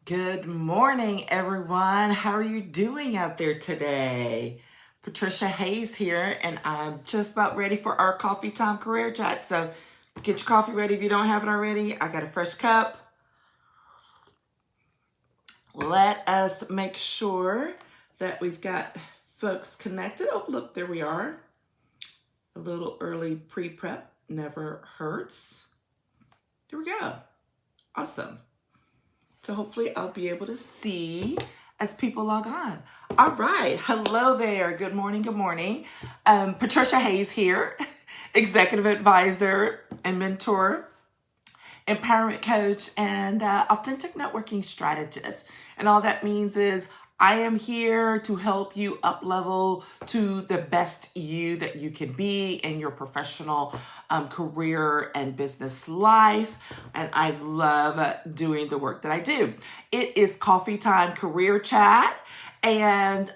Good morning, everyone. How are you doing out there today? Patricia Hayes here, and I'm just about ready for our coffee time career chat. So get your coffee ready if you don't have it already. I got a fresh cup. Let us make sure that we've got folks connected. Oh, look, there we are. A little early pre-prep never hurts. Here we go. Awesome. So hopefully I'll be able to see as people log on. All right. Hello there. Good morning. Good morning. Patricia Hayes here, executive advisor and mentor, empowerment coach, and authentic networking strategist. And all that means is I am here to help you up level to the best you that you can be in your professional career and business life. And I love doing the work that I do. It is Coffee Time Career Chat. And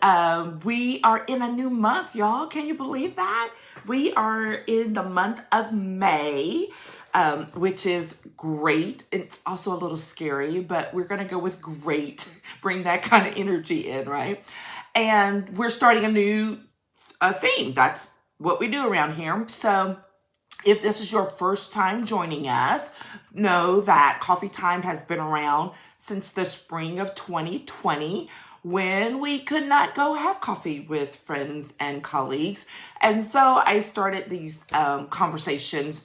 we are in a new month, y'all. Can you believe that? We are in the month of May. Which is great. It's also a little scary, but we're going to go with great. Bring that kind of energy in, right? And we're starting a new theme. That's what we do around here. So if this is your first time joining us, know that Coffee Time has been around since the spring of 2020, when we could not go have coffee with friends and colleagues. And so I started these conversations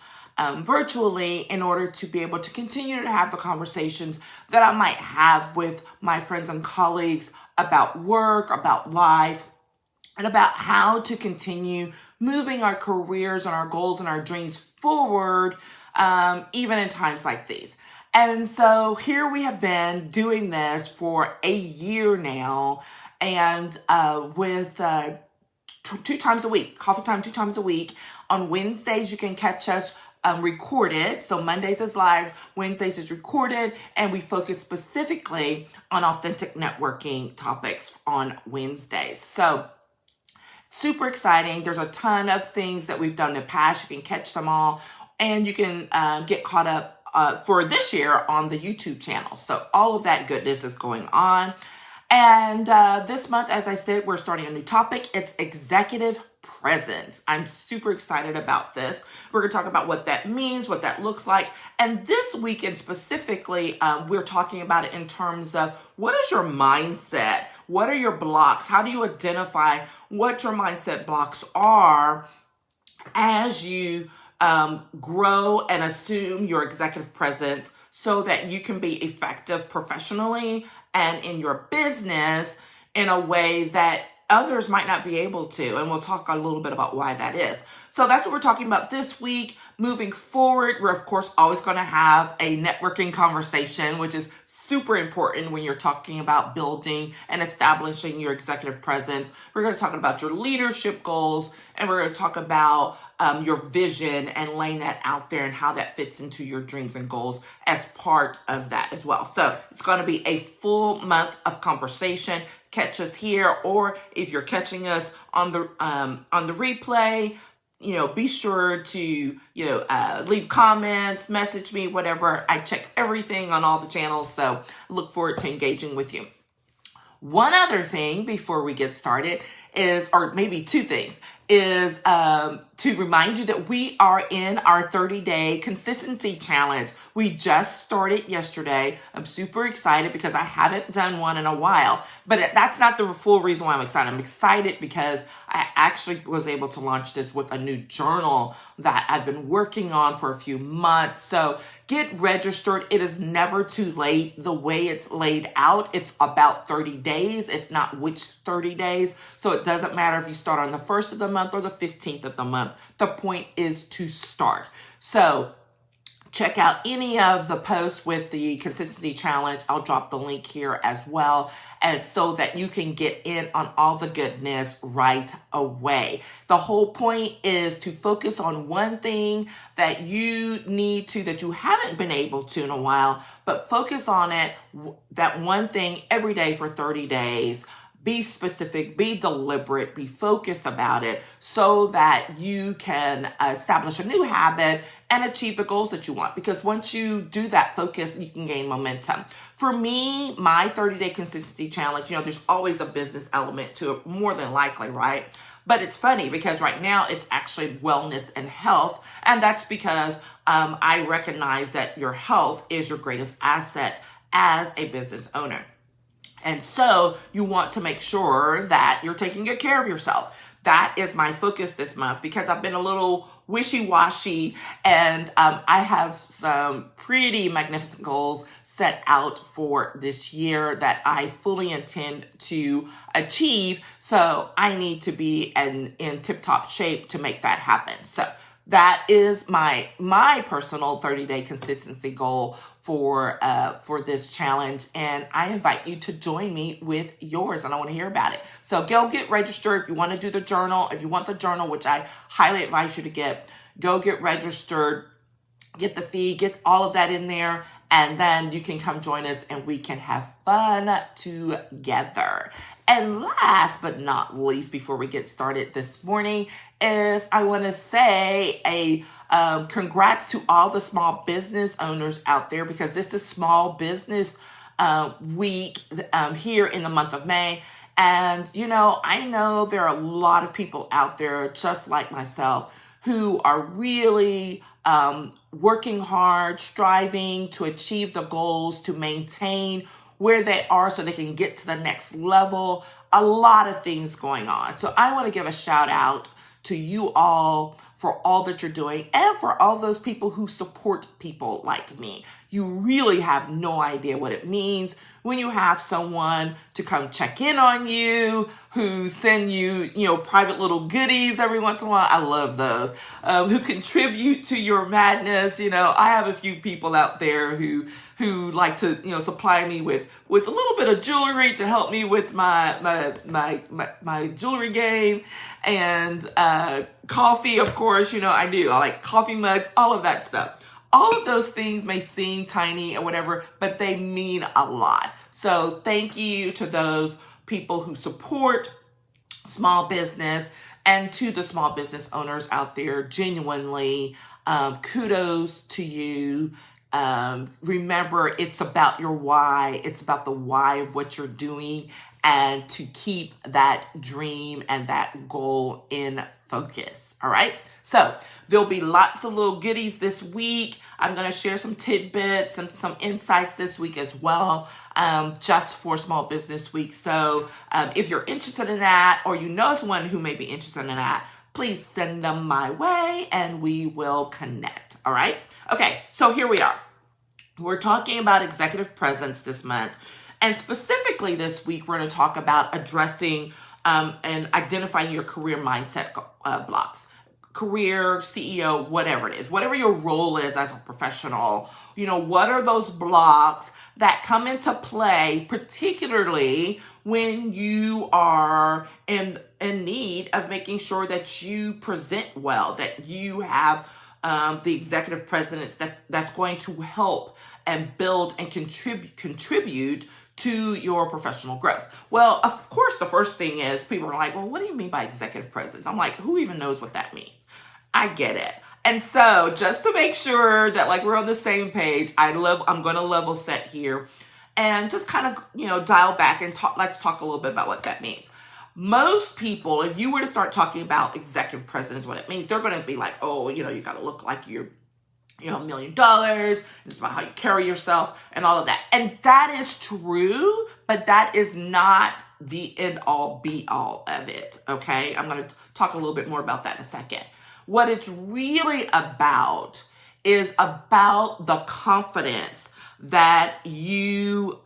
virtually in order to be able to continue to have the conversations that I might have with my friends and colleagues about work, about life, and about how to continue moving our careers and our goals and our dreams forward, even in times like these. And so here we have been doing this for a year now, and with two times a week, coffee time 2 times a week. On Wednesdays, you can catch us recorded. So Mondays is live, Wednesdays is recorded, and we focus specifically on authentic networking topics on Wednesdays. So super exciting. There's a ton of things that we've done in the past. You can catch them all, and you can get caught up for this year on the YouTube channel. So all of that goodness is going on. And this month, as I said, we're starting a new topic. It's executive presence. I'm super excited about this. We're going to talk about what that means, what that looks like. And this weekend specifically, we're talking about it in terms of what is your mindset? What are your blocks? How do you identify what your mindset blocks are as you grow and assume your executive presence so that you can be effective professionally and in your business in a way that others might not be able to. And we'll talk a little bit about why that is. So that's what we're talking about this week. Moving forward, we're of course always going to have a networking conversation, which is super important when you're talking about building and establishing your executive presence. We're going to talk about your leadership goals, and we're going to talk about your vision and laying that out there and how that fits into your dreams and goals as part of that as well. So it's going to be a full month of conversation. Catch us here, or if you're catching us on the replay, be sure to leave comments, message me, whatever. I check everything on all the channels, so look forward to engaging with you. One other thing before we get started is, or maybe two things, is to remind you that we are in our 30-day consistency challenge. We just started yesterday. I'm super excited because I haven't done one in a while, but that's not the full reason why I'm excited. I'm excited because I actually was able to launch this with a new journal that I've been working on for a few months. So get registered. It is never too late. The way it's laid out, it's about 30 days. It's not which 30 days. So it doesn't matter if you start on the 1st of the month or the 15th of the month. The point is to start. So check out any of the posts with the consistency challenge. I'll drop the link here as well, and so that you can get in on all the goodness right away. The whole point is to focus on one thing that you haven't been able to in a while, but focus on it, that one thing every day for 30 days. Be specific, be deliberate, be focused about it so that you can establish a new habit and achieve the goals that you want. Because once you do that focus, you can gain momentum. For me, my 30-day consistency challenge, there's always a business element to it, more than likely, right? But it's funny because right now it's actually wellness and health. And that's because I recognize that your health is your greatest asset as a business owner. And so you want to make sure that you're taking good care of yourself. That is my focus this month because I've been a little wishy-washy, and I have some pretty magnificent goals set out for this year that I fully intend to achieve. So I need to be in tip-top shape to make that happen. So that is my personal 30-day consistency goal for this challenge, and I invite you to join me with yours, and I want to hear about it. So go get registered if you want to do the journal. If you want the journal, which I highly advise you to get, go get registered, get the fee, get all of that in there, and then you can come join us and we can have fun together. And last but not least, before we get started this morning, is I want to say congrats to all the small business owners out there, because this is Small Business Week here in the month of May. And, I know there are a lot of people out there just like myself who are really working hard, striving to achieve the goals, to maintain where they are so they can get to the next level. A lot of things going on. So I want to give a shout out to you all for all that you're doing, and for all those people who support people like me. You really have no idea what it means when you have someone to come check in on you, who send you, private little goodies every once in a while. I love those. Who contribute to your madness. I have a few people out there who like to, supply me with a little bit of jewelry to help me with my jewelry game, and coffee, of course. I do. I like coffee mugs, all of that stuff. All of those things may seem tiny or whatever, but they mean a lot. So thank you to those people who support small business, and to the small business owners out there. Genuinely, kudos to you. Remember, it's about your why. It's about the why of what you're doing, and to keep that dream and that goal in focus. All right. So there'll be lots of little goodies this week. I'm going to share some tidbits and some insights this week as well, just for Small Business Week. So if you're interested in that, or you know someone who may be interested in that, please send them my way and we will connect. All right. Okay. So here we are. We're talking about executive presence this month. And specifically this week, we're going to talk about addressing and identifying your career mindset blocks. Career, CEO, whatever it is, whatever your role is as a professional, what are those blocks that come into play, particularly when you are in need of making sure that you present well, that you have the executive presence that's going to help and build and contribute to your professional growth. Well, of course, the first thing is people are like, well, what do you mean by executive presence? I'm like, who even knows what that means? I get it. And so just to make sure that we're on the same page, I'm going to level set here and just kind of, dial back and let's talk a little bit about what that means. Most people, if you were to start talking about executive presence, what it means, they're going to be like, oh, you got to look like you're $1 million. It's about how you carry yourself and all of that. And that is true, but that is not the end all be all of it. Okay. I'm going to talk a little bit more about that in a second. What it's really about is about the confidence that you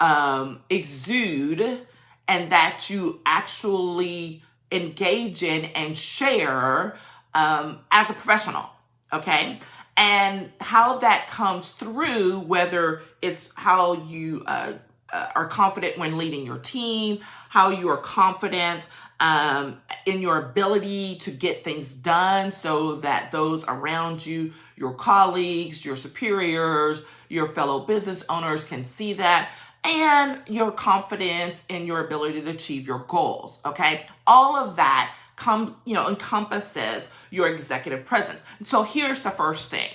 exude and that you actually engage in and share as a professional. Okay. And how that comes through, whether it's how you are confident when leading your team, how you are confident in your ability to get things done so that those around you, your colleagues, your superiors, your fellow business owners can see that, and your confidence in your ability to achieve your goals. Okay. All of that encompasses your executive presence. So here's the first thing.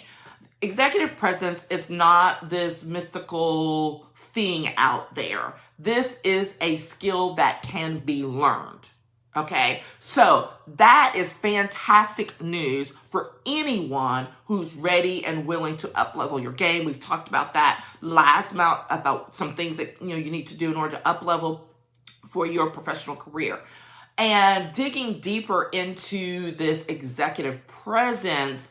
executive presence is not this mystical thing out there. This is a skill that can be learned. Okay, so that is fantastic news for anyone who's ready and willing to up-level your game. We've talked about that last month, about some things that you need to do in order to up-level for your professional career. And digging deeper into this executive presence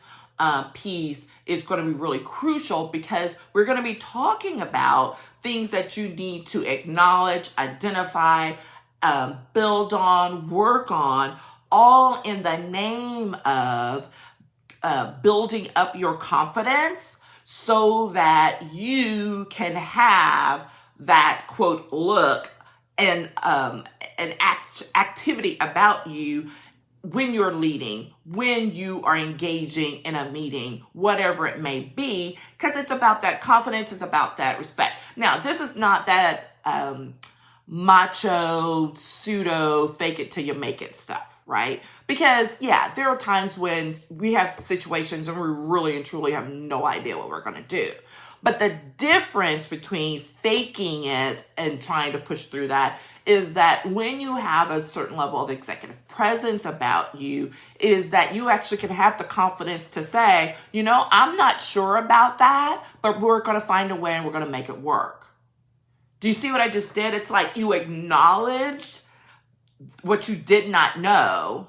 piece is going to be really crucial, because we're going to be talking about things that you need to acknowledge, identify, build on, work on, all in the name of building up your confidence so that you can have that quote look and an activity about you when you're leading, when you are engaging in a meeting, whatever it may be, because it's about that confidence, it's about that respect. Now, this is not that macho, pseudo, fake it till you make it stuff, right? Because, yeah, there are times when we have situations and we really and truly have no idea what we're going to do. But the difference between faking it and trying to push through that is that when you have a certain level of executive presence about you, is that you actually can have the confidence to say, I'm not sure about that, but we're going to find a way and we're going to make it work. Do you see what I just did? It's like you acknowledged what you did not know,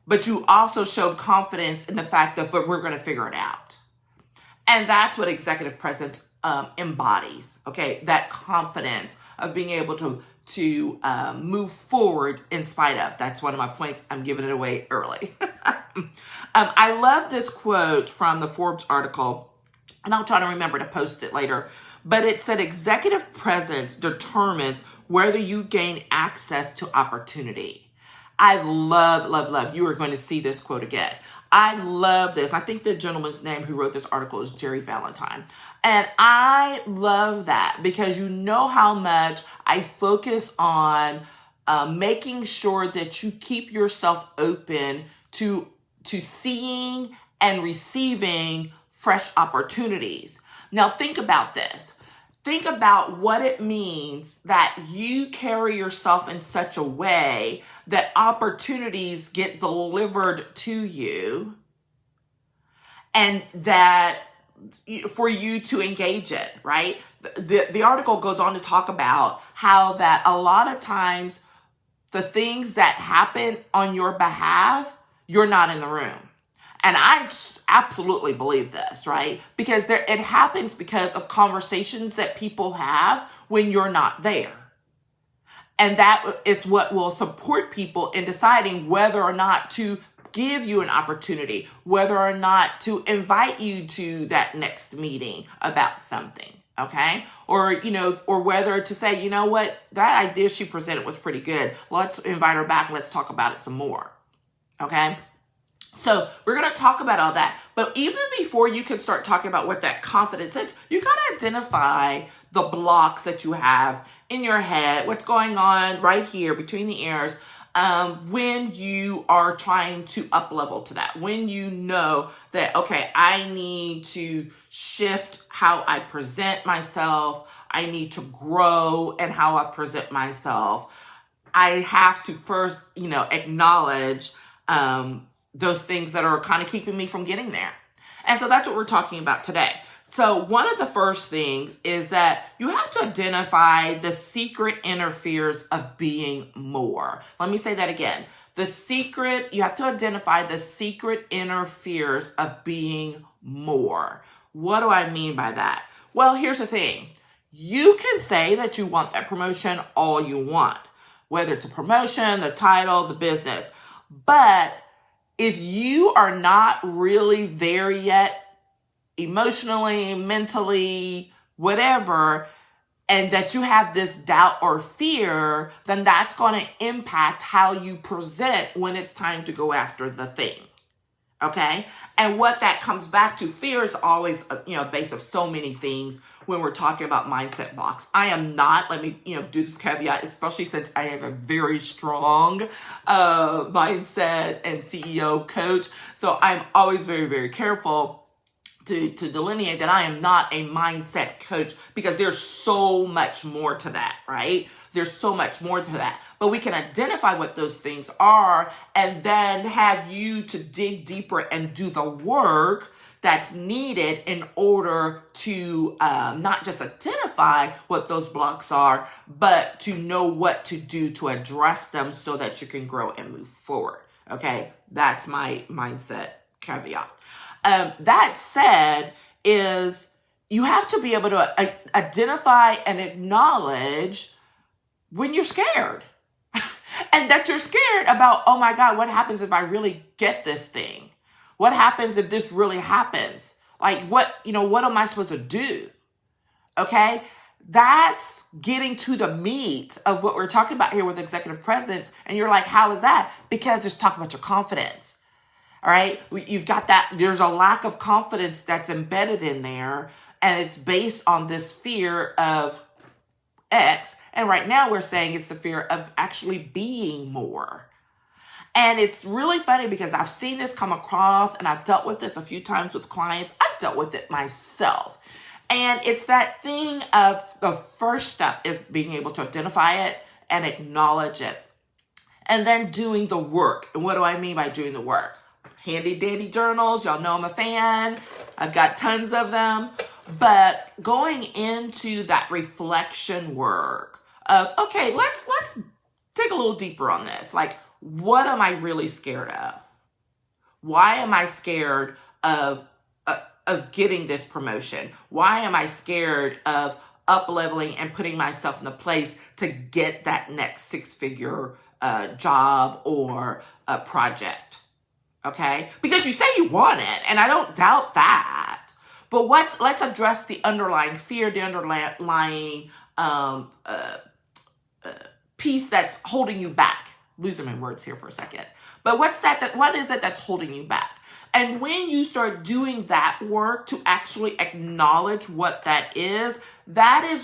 but you also showed confidence in the fact that, but we're going to figure it out. And that's what executive presence embodies, okay? That confidence of being able to move forward in spite of. That's one of my points. I'm giving it away early. I love this quote from the Forbes article, and I'll try to remember to post it later. But it said, executive presence determines whether you gain access to opportunity. I love. You are going to see this quote again. I love this. I think the gentleman's name who wrote this article is Jerry Valentine. And I love that because you know how much I focus on making sure that you keep yourself open to seeing and receiving fresh opportunities. Now think about this. Think about what it means that you carry yourself in such a way that opportunities get delivered to you and that for you to engage it, right? The article goes on to talk about how that a lot of times the things that happen on your behalf, you're not in the room. And I absolutely believe this, right? Because it happens because of conversations that people have when you're not there. And that is what will support people in deciding whether or not to give you an opportunity, whether or not to invite you to that next meeting about something, okay? Or whether to say, what, that idea she presented was pretty good. Let's invite her back. Let's talk about it some more, okay? So we're going to talk about all that. But even before you can start talking about what that confidence is, you got to identify the blocks that you have in your head, what's going on right here between the ears, when you are trying to up level to that, when you know that, okay, I need to shift how I present myself. I need to grow in how I present myself. I have to first, acknowledge, those things that are kind of keeping me from getting there. And so that's what we're talking about today. So one of the first things is that you have to identify the secret inner fears of being more. Let me say that again. You have to identify the secret inner fears of being more. What do I mean by that? Well, here's the thing. You can say that you want that promotion all you want, whether it's a promotion, the title, the business, but if you are not really there yet, emotionally, mentally, whatever, and that you have this doubt or fear, then that's going to impact how you present when it's time to go after the thing. Okay? And what that comes back to, fear is always, a base of so many things when we're talking about mindset blocks. I am not, let me, do this caveat, especially since I have a very strong mindset and CEO coach. So I'm always very, very careful to delineate that I am not a mindset coach, because there's so much more to that, right? There's so much more to that. But we can identify what those things are and then have you to dig deeper and do the work that's needed in order to not just identify what those blocks are, but to know what to do to address them so that you can grow and move forward. Okay, that's my mindset caveat. That said, is you have to be able to identify and acknowledge when you're scared. And that you're scared about, oh my God, what happens if I really get this thing? What happens if this really happens? Like, what am I supposed to do? Okay? That's getting to the meat of what we're talking about here with executive presence. And you're like, how is that? Because it's talking about your confidence. All right. You've got that. There's a lack of confidence that's embedded in there. And it's based on this fear of X. And right now we're saying it's the fear of actually being more. And it's really funny because I've seen this come across, and I've dealt with this a few times with clients. I've dealt with it myself. And it's that thing of the first step is being able to identify it and acknowledge it. And then doing the work. And what do I mean by doing the work? Handy dandy journals. Y'all know I'm a fan. I've got tons of them. But going into that reflection work of, okay, let's dig a little deeper on this. Like, what am I really scared of? Why am I scared of getting this promotion? Why am I scared of up-leveling and putting myself in a place to get that next six-figure job or a project? Okay? Because you say you want it, and I don't doubt that. But let's address the underlying fear, the underlying piece that's holding you back. Losing my words here for a second. But what is it that's holding you back? And when you start doing that work to actually acknowledge what that is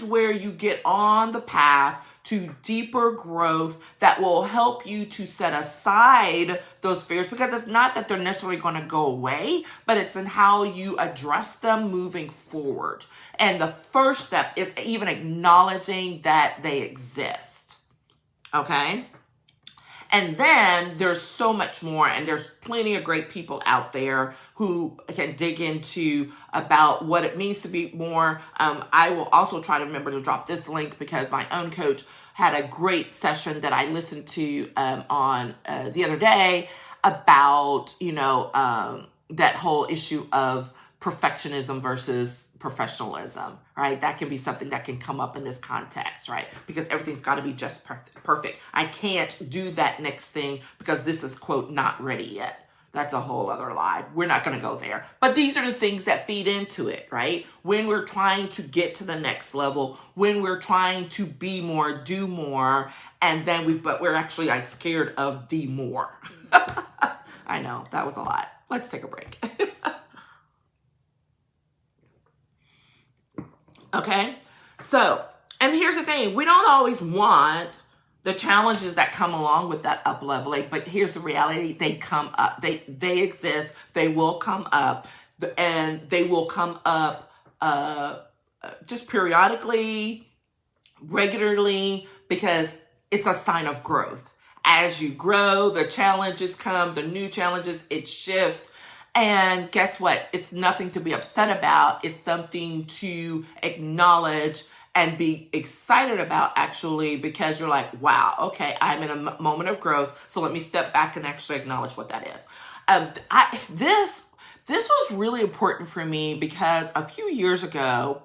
where you get on the path to deeper growth that will help you to set aside those fears, because it's not that they're necessarily going to go away, but it's in how you address them moving forward. And the first step is even acknowledging that they exist. Okay? And then there's so much more, and there's plenty of great people out there who can dig into about what it means to be more. I will also try to remember to drop this link, because my own coach had a great session that I listened to on the other day about, that whole issue of perfectionism versus professionalism, right? That can be something that can come up in this context, right? Because everything's got to be just perfect. I can't do that next thing because this is, quote, not ready yet. That's a whole other lie. We're not going to go there. But these are the things that feed into it, right? When we're trying to get to the next level, when we're trying to be more, do more, and then but we're actually like scared of the more. I know, that was a lot. Let's take a break. Okay, so, and here's the thing, we don't always want the challenges that come along with that up leveling, but here's the reality, they come up, they exist, they will come up, and they will come up just periodically, regularly, because it's a sign of growth. As you grow, the challenges come, the new challenges, it shifts. And guess what? It's nothing to be upset about. It's something to acknowledge and be excited about, actually, because you're like, wow, okay, I'm in a moment of growth. So let me step back and actually acknowledge what that is. This was really important for me because a few years ago,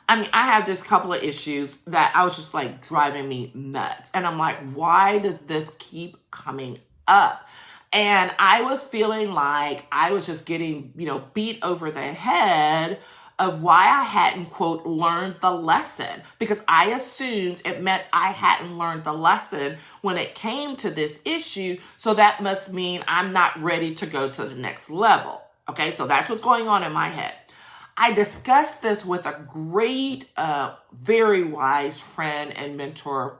I have this couple of issues that I was just like driving me nuts. And I'm like, why does this keep coming up? And I was feeling like I was just getting, beat over the head of why I hadn't, quote, learned the lesson, because I assumed it meant I hadn't learned the lesson when it came to this issue. So that must mean I'm not ready to go to the next level. Okay, so that's what's going on in my head. I discussed this with a great, very wise friend and mentor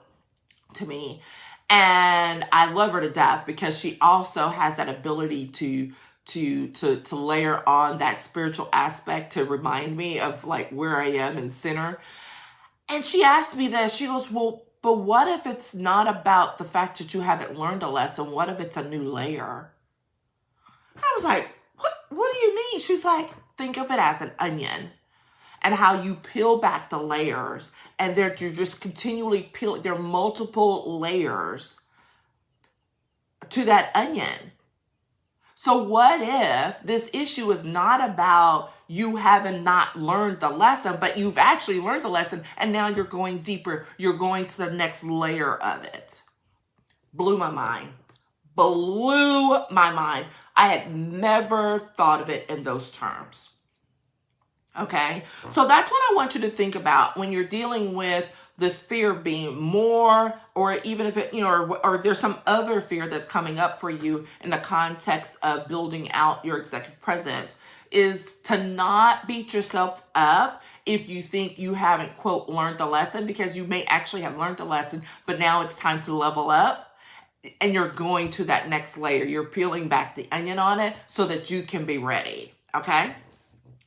to me. And I love her to death because she also has that ability to to layer on that spiritual aspect to remind me of like where I am in center. And she asked me this. She goes, well, but what if it's not about the fact that you haven't learned a lesson? What if it's a new layer? I was like, what do you mean? She's like, think of it as an onion and how you peel back the layers, and you're just continually peeling. There are multiple layers to that onion. So what if this issue is not about you having not learned the lesson, but you've actually learned the lesson and now you're going deeper. You're going to the next layer of it. Blew my mind. Blew my mind. I had never thought of it in those terms. Okay? So that's what I want you to think about when you're dealing with this fear of being more, or even if it, or if there's some other fear that's coming up for you in the context of building out your executive presence, is to not beat yourself up if you think you haven't, quote, learned the lesson, because you may actually have learned the lesson, but now it's time to level up and you're going to that next layer. You're peeling back the onion on it so that you can be ready. Okay?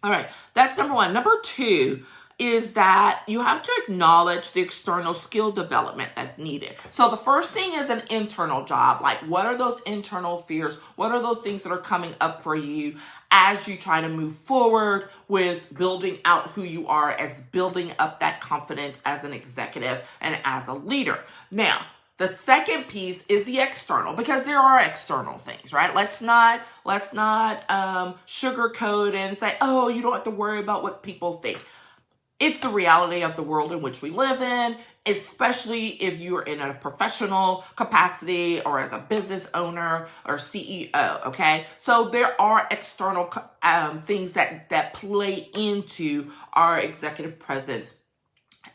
All right. That's number one. Number two is that you have to acknowledge the external skill development that's needed. So the first thing is an internal job. Like, what are those internal fears? What are those things that are coming up for you as you try to move forward with building out who you are, as building up that confidence as an executive and as a leader? Now, the second piece is the external, because there are external things, right? Let's not sugarcoat and say, oh, you don't have to worry about what people think. It's the reality of the world in which we live in, especially if you're in a professional capacity or as a business owner or CEO, okay? So there are external things that play into our executive presence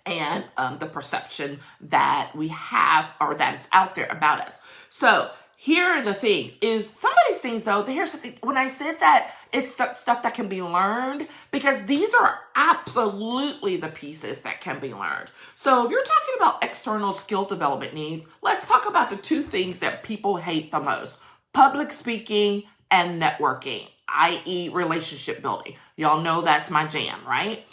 and the perception that we have, or that is out there about us. So here are the things. Is some of these things, though, here's something. When I said that it's stuff that can be learned, because these are absolutely the pieces that can be learned. So if you're talking about external skill development needs, let's talk about the two things that people hate the most: public speaking and networking, i.e. relationship building. Y'all know that's my jam, right?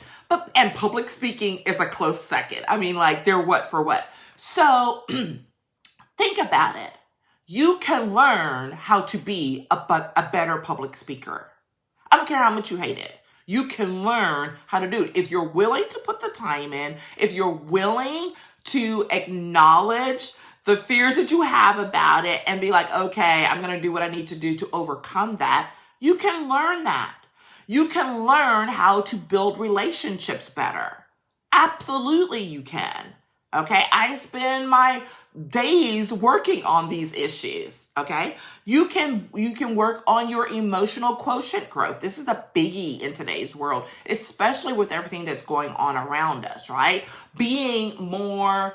And public speaking is a close second. I mean, like, they're what for what. So think about it. You can learn how to be a better public speaker. I don't care how much you hate it. You can learn how to do it. If you're willing to put the time in, if you're willing to acknowledge the fears that you have about it and be like, okay, I'm going to do what I need to do to overcome that, you can learn that. You can learn how to build relationships better. Absolutely you can. Okay, I spend my days working on these issues. Okay, you can work on your emotional quotient growth. This is a biggie in today's world, especially with everything that's going on around us, right? Being more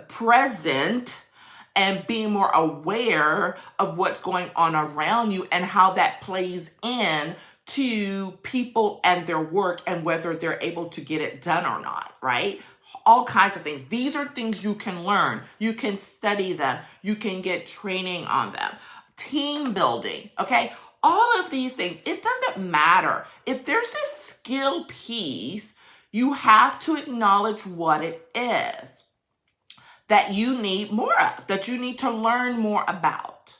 present and being more aware of what's going on around you and how that plays in to people and their work and whether they're able to get it done or not, right? All kinds of things. These are things you can learn. You can study them. You can get training on them. Team building, okay? All of these things, it doesn't matter. If there's a skill piece, you have to acknowledge what it is that you need more of, that you need to learn more about.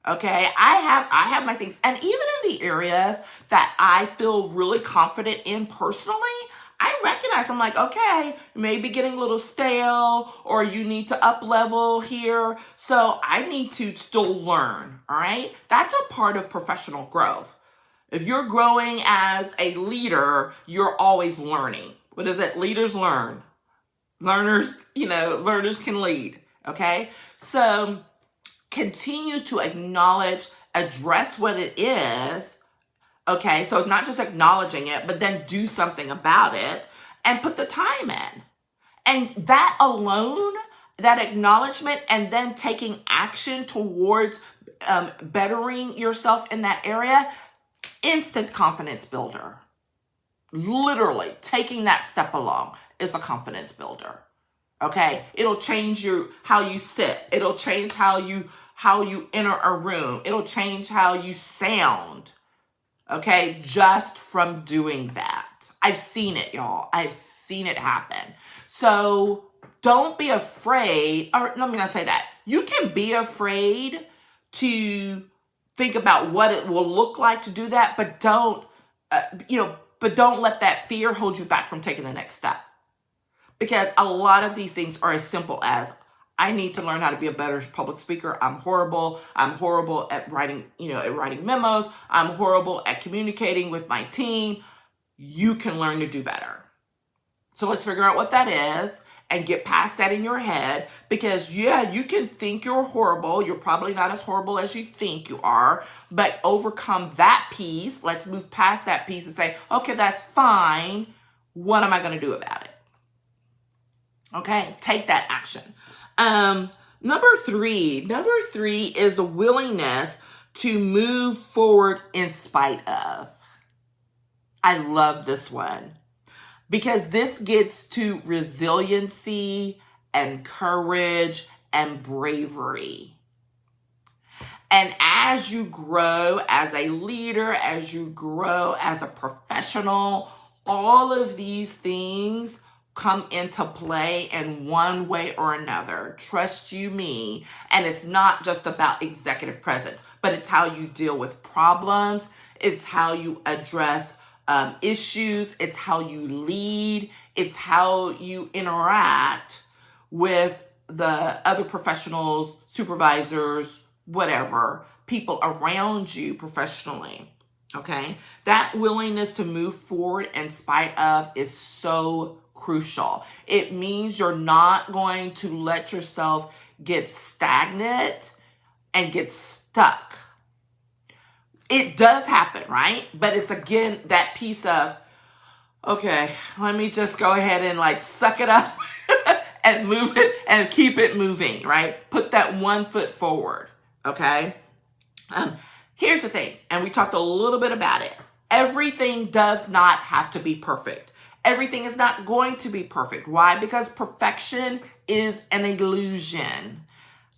Okay, I have my things. And even in the areas that I feel really confident in personally, I recognize, I'm like, okay, maybe getting a little stale, or you need to up level here. So I need to still learn, all right? That's a part of professional growth. If you're growing as a leader, you're always learning. What is it? Leaders learn. Learners can lead, okay? So continue to acknowledge, address what it is, okay? So it's not just acknowledging it, but then do something about it and put the time in. And that alone, that acknowledgement, and then taking action towards bettering yourself in that area, instant confidence builder. Literally taking that step along is a confidence builder. Okay, it'll change how you sit. It'll change how you how you enter a room. It'll change how you sound. Okay, just from doing that. I've seen it, y'all. I've seen it happen. So don't be afraid, or let me not say that. You can be afraid to think about what it will look like to do that, but don't let that fear hold you back from taking the next step. Because a lot of these things are as simple as, I need to learn how to be a better public speaker. I'm horrible. I'm horrible at writing memos. I'm horrible at communicating with my team. You can learn to do better. So let's figure out what that is and get past that in your head, because you can think you're horrible. You're probably not as horrible as you think you are, but overcome that piece. Let's move past that piece and say, okay, that's fine. What am I going to do about it? Okay, take that action. Number three is a willingness to move forward in spite of. I love this one because this gets to resiliency and courage and bravery. And as you grow as a leader, as you grow as a professional, all of these things come into play in one way or another. Trust you me. And it's not just about executive presence, but it's how you deal with problems. It's how you address issues. It's how you lead. It's how you interact with the other professionals, supervisors, whatever, people around you professionally. Okay? That willingness to move forward in spite of is so crucial. It means you're not going to let yourself get stagnant and get stuck. It does happen, right? But it's again that piece of, okay, let me just go ahead and suck it up and move it and keep it moving, right? Put that one foot forward, okay? Here's the thing, and we talked a little bit about it. Everything does not have to be perfect. Everything is not going to be perfect. Why? Because perfection is an illusion.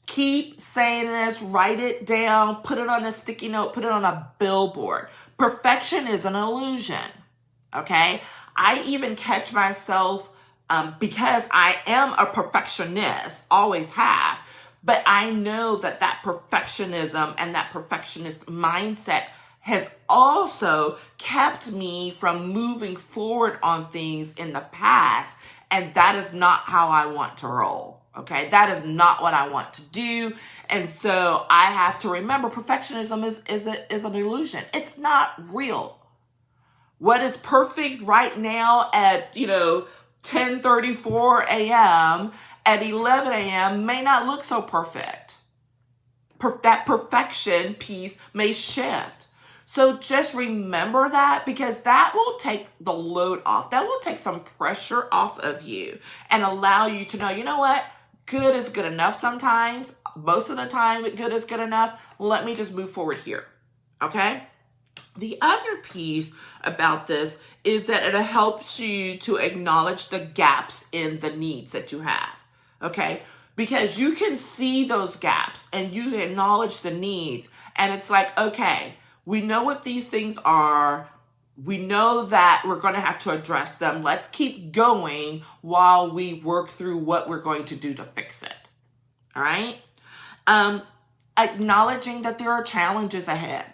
Keep saying this, write it down, put it on a sticky note, put it on a billboard. Perfection is an illusion, okay? I even catch myself, because I am a perfectionist, always have, but I know that perfectionism and that perfectionist mindset has also kept me from moving forward on things in the past. And that is not how I want to roll. Okay. That is not what I want to do. And so I have to remember perfectionism is an illusion. It's not real. What is perfect right now at, 10:34 a.m. at 11 a.m. may not look so perfect. That perfection piece may shift. So just remember that, because that will take the load off. That will take some pressure off of you and allow you to know, you know what? Good is good enough sometimes. Most of the time, good is good enough. Let me just move forward here. Okay? The other piece about this is that it helps you to acknowledge the gaps in the needs that you have. Okay? Because you can see those gaps and you acknowledge the needs. And it's like, okay, we know what these things are. We know that we're going to have to address them. Let's keep going while we work through what we're going to do to fix it. All right? Acknowledging that there are challenges ahead.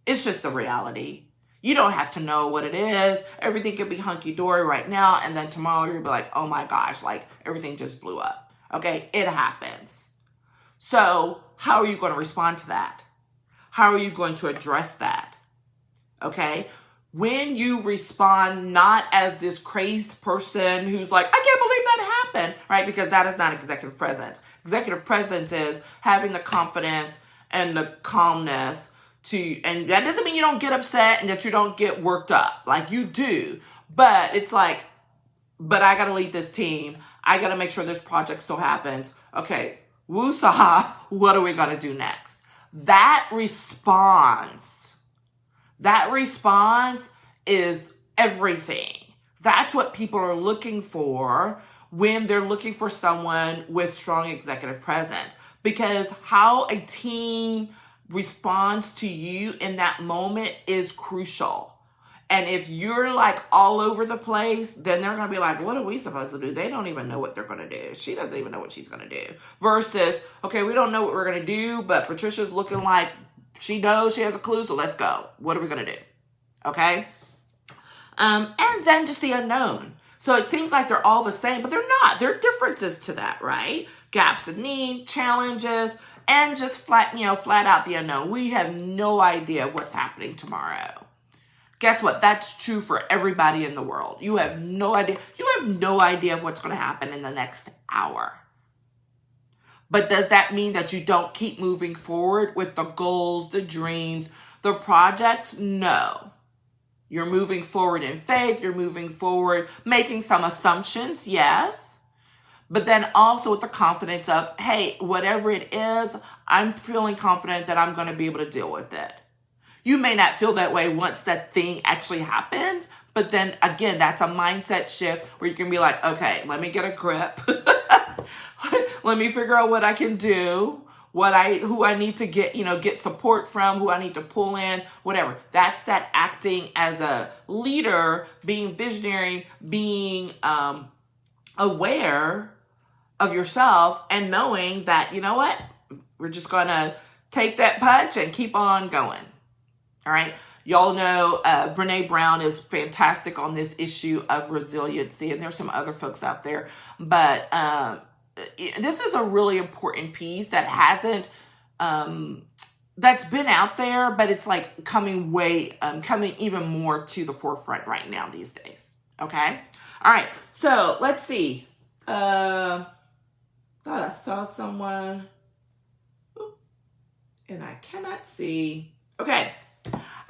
It's just the reality. You don't have to know what it is. Everything could be hunky-dory right now, and then tomorrow you'll be like, oh my gosh, everything just blew up. Okay? It happens. So how are you going to respond to that? How are you going to address that? Okay? When you respond not as this crazed person who's like, I can't believe that happened, right? Because that is not executive presence. Executive presence is having the confidence and the calmness and that doesn't mean you don't get upset and that you don't get worked up. You do. But it's but I got to lead this team. I got to make sure this project still happens. Okay, woosah, what are we going to do next? That response is everything. That's what people are looking for when they're looking for someone with strong executive presence. because how a team responds to you in that moment is crucial. And if you're like all over the place, then they're going to be like, what are we supposed to do? They don't even know what they're going to do. She doesn't even know what she's going to do. Versus, okay, we don't know what we're going to do, but Patricia's looking like she knows, she has a clue, so let's go. What are we going to do? Okay? And then just the unknown. So it seems like they're all the same, but they're not. There are differences to that, right? Gaps in need, challenges, and just flat out the unknown. We have no idea what's happening tomorrow. Guess what? That's true for everybody in the world. You have no idea. You have no idea of what's going to happen in the next hour. But does that mean that you don't keep moving forward with the goals, the dreams, the projects? No. You're moving forward in faith. You're moving forward, making some assumptions, yes. But then also with the confidence of, hey, whatever it is, I'm feeling confident that I'm going to be able to deal with it. You may not feel that way once that thing actually happens, but then again, that's a mindset shift where you can be like, okay, let me get a grip. Let me figure out what I can do, who I need to get support from, who I need to pull in, whatever. That's that acting as a leader, being visionary, being aware of yourself and knowing that, you know what, we're just going to take that punch and keep on going. All right. Y'all know Brene Brown is fantastic on this issue of resiliency, and there's some other folks out there. But this is a really important piece that hasn't, that's been out there, but it's like coming even more to the forefront right now these days. Okay. All right. So let's see. Thought I saw someone. And I cannot see. Okay.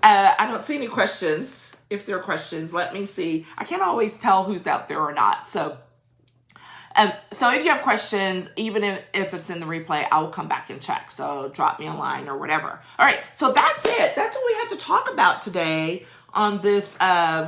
I don't see any questions. If there are questions, let me see. I can't always tell who's out there or not. So if you have questions, even if it's in the replay, I will come back and check. So drop me a line or whatever. All right. So that's it. That's what we have to talk about today on this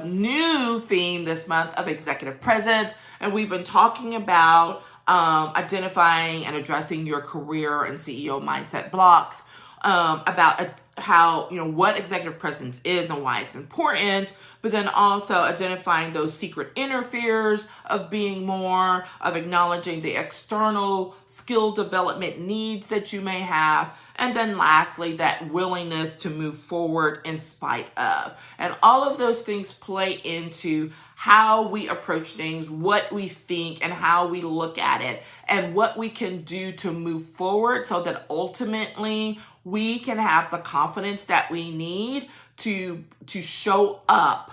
new theme this month of Executive Present. And we've been talking about identifying and addressing your career and CEO mindset blocks, about how, what executive presence is and why it's important, but then also identifying those secret interferes of being more, of acknowledging the external skill development needs that you may have, and then lastly, that willingness to move forward in spite of. And all of those things play into how we approach things, what we think, and how we look at it, and what we can do to move forward so that ultimately we can have the confidence that we need to show up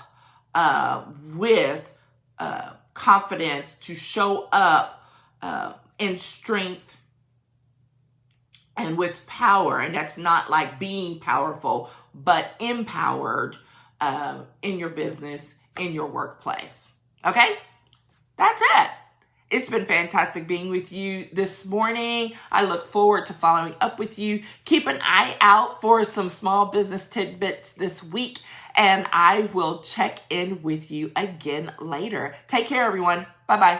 with confidence, to show up in strength and with power. And that's not like being powerful, but empowered in your business, in your workplace. Okay? That's it. It's been fantastic being with you this morning. I look forward to following up with you. Keep an eye out for some small business tidbits this week, and I will check in with you again later. Take care, everyone. Bye-bye.